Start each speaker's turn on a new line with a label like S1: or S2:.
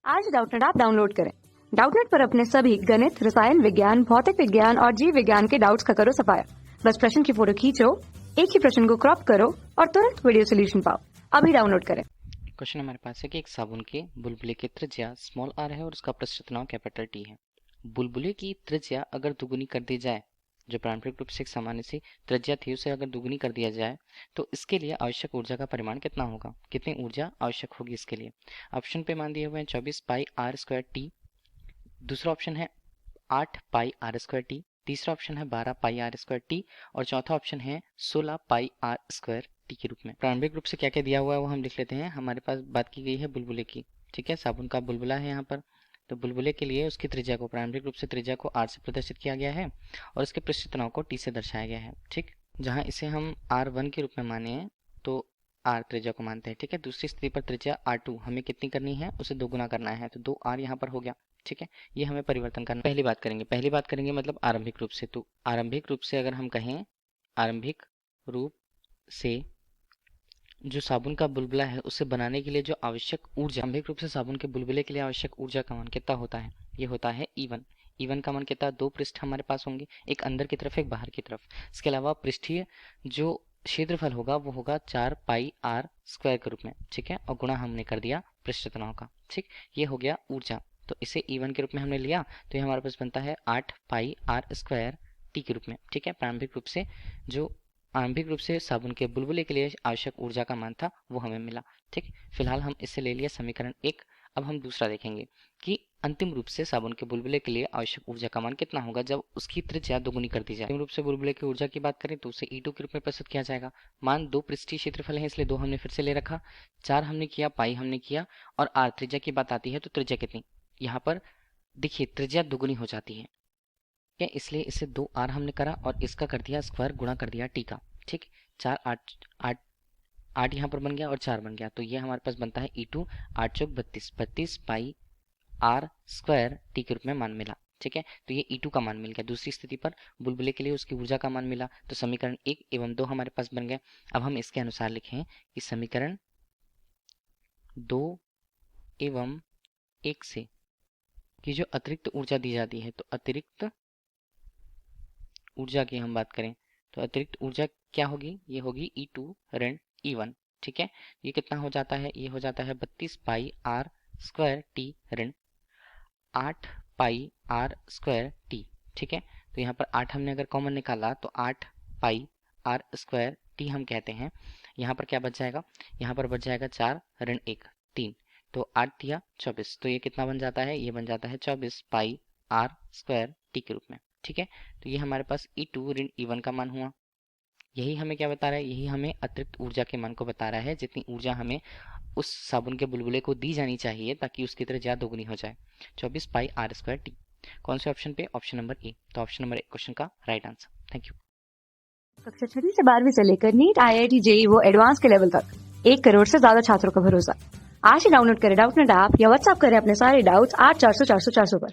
S1: आज Doubtnut app download करें। Doubtnut पर अपने सभी गणित, रसायन विज्ञान, भौतिक विज्ञान और जीव विज्ञान के डाउट्स का करो सफाया। बस प्रश्न की फोटो खींचो, एक ही प्रश्न को क्रॉप करो और तुरंत वीडियो सोल्यूशन पाओ। अभी डाउनलोड करें।
S2: क्वेश्चन हमारे पास है कि एक साबुन के बुलबुले की त्रिज्या स्मॉल आर है और उसका पृष्ठ तनाव कैपिटल टी है। बुलबुले की त्रिज्या अगर दुगुनी कर दी जाए, जो पारंपरिक रूप से एक सामान्य सी त्रिज्या थी उसे अगर दुगुनी कर दिया जाए तो इसके लिए आवश्यक ऊर्जा का परिमाण कितना होगा, कितनी ऊर्जा आवश्यक होगी इसके लिए। ऑप्शन पे मान दिए हुए हैं 24 पाई आर स्क्वायर टी, दूसरा ऑप्शन है 8 पाई आर स्क्वायर टी, तीसरा ऑप्शन है 12 पाई आर स्क्वायर टी और चौथा ऑप्शन है 16 पाई आर स्क्वायर टी के रूप में। प्रारंभिक रूप से क्या क्या दिया हुआ है वो हम लिख लेते हैं। हमारे पास बात की गई है बुलबुले की, ठीक है, साबुन का बुलबुला है यहाँ पर। तो बुलबुले के लिए उसकी त्रिज्या को प्रारंभिक रूप से त्रिज्या को आर से प्रदर्शित किया गया है और उसके पृष्ठ तनाव को टी से दर्शाया गया है, ठीक। जहाँ इसे हम R1 के रूप में माने तो आर त्रिज्या को मानते हैं, ठीक है। दूसरी स्थिति पर त्रिज्या R2 हमें कितनी करनी है, उसे दोगुना करना है, तो 2R यहाँ पर हो गया, ठीक है। ये हमें परिवर्तन करना। पहली बात करेंगे मतलब आरंभिक रूप से। तो आरंभिक रूप से अगर हम कहें, आरंभिक रूप से जो साबुन का बुलबुला है उसे बनाने के लिए जो आवश्यक ऊर्जा, आरंभिक रूप से साबुन के बुलबुले के लिए आवश्यक ऊर्जा का मान कितना होता है, ये होता है E1। E1 का मान कितना, दो पृष्ठ हमारे पास होंगे, एक अंदर की तरफ एक बाहर की तरफ। इसके अलावा पृष्ठीय जो क्षेत्रफल होगा वो होगा 4 पाई आर स्क्वायर के रूप में, ठीक है, और गुणा हमने कर दिया पृष्ठ तनाव का, ठीक। ये हो गया ऊर्जा, तो इसे E1 के रूप में हमने लिया तो ये हमारे पास बनता है 8 पाई आर स्क्वायर टी के रूप में, ठीक है। आरंभिक रूप से साबुन के बुलबुले के लिए आवश्यक ऊर्जा का मान था वो हमें मिला, ठीक। फिलहाल हम इससे ले लिया समीकरण 1। अब हम दूसरा देखेंगे कि अंतिम रूप से साबुन के बुलबुले के लिए आवश्यक ऊर्जा का मान कितना होगा जब उसकी त्रिज्या दोगुनी कर दी जाए। अंतिम रूप से बुलबुले की ऊर्जा की बात करें तो उसे E2 के रूप में प्रस्तुत किया जाएगा। मान दो पृष्ठीय क्षेत्रफल है इसलिए 2 हमने फिर से ले रखा, 4 हमने किया, पाई हमने किया और आर त्रिज्या की बात आती है तो त्रिज्या कितनी, यहाँ पर देखिए त्रिज्या दोगुनी हो जाती है, इसलिए इसे 2R हमने करा और इसका कर दिया स्क्वायर, गुणा कर दिया टी का, ठीक। 4 8 यहाँ पर बन गया और 4 बन गया, तो ये हमारे पास बनता है E2 8 चौक 32 पाई आर स्क्वायर टी के रूप में मान मिला, ठीक है। तो ये E2 का मान मिल गया। दूसरी स्थिति पर बुलबुले के लिए उसकी ऊर्जा का मान मिला, तो समीकरण 1 एवं 2 हमारे पास बन गए। अब हम इसके अनुसार लिखें कि समीकरण 2 एवं 1 से कि जो अतिरिक्त ऊर्जा दी जाती है, तो अतिरिक्त ऊर्जा की हम बात करें तो अतिरिक्त ऊर्जा क्या होगी, ये होगी E2 ऋण E1, ठीक है। ये कितना हो जाता है, ये हो जाता है 32 पाई आर स्क्वायर टी ऋण 8 पाई आर स्क्वायर टी, ठीक है। तो यहाँ पर 8 हमने अगर कॉमन निकाला तो 8 पाई आर स्क्वायर टी हम कहते हैं। यहाँ पर क्या बच जाएगा, यहाँ पर बच जाएगा 4 ऋण 1 3, तो 8 या 24, तो ये कितना बन जाता है, ये बन जाता है 24 पाई आर स्क्वायर टी के रूप में, ठीक है। तो ये हमारे पास E2 ऋण E1 का मान हुआ। यही हमें क्या बता रहा है, यही हमें अतिरिक्त ऊर्जा के मान को बता रहा है, जितनी ऊर्जा हमें उस साबुन के बुलबुले को दी जानी चाहिए ताकि उसकी त्रिज्या दोगुनी हो जाए, 24 पाई आर स्क्वायर टी। कौन से ऑप्शन पे, ऑप्शन नंबर ए, तो ऑप्शन नंबर 1 क्वेश्चन का राइट आंसर। Thank you.
S1: कक्षा 6 से 12वीं से लेकर नीट, IIT, JEE वो एडवांस के लेवल तक 1 करोड़ से ज्यादा छात्रों का भरोसा। आज ही डाउनलोड करें डाउटनेट ऐप या व्हाट्सएप करें अपने सारे डाउट्स 8400 400 400 पर।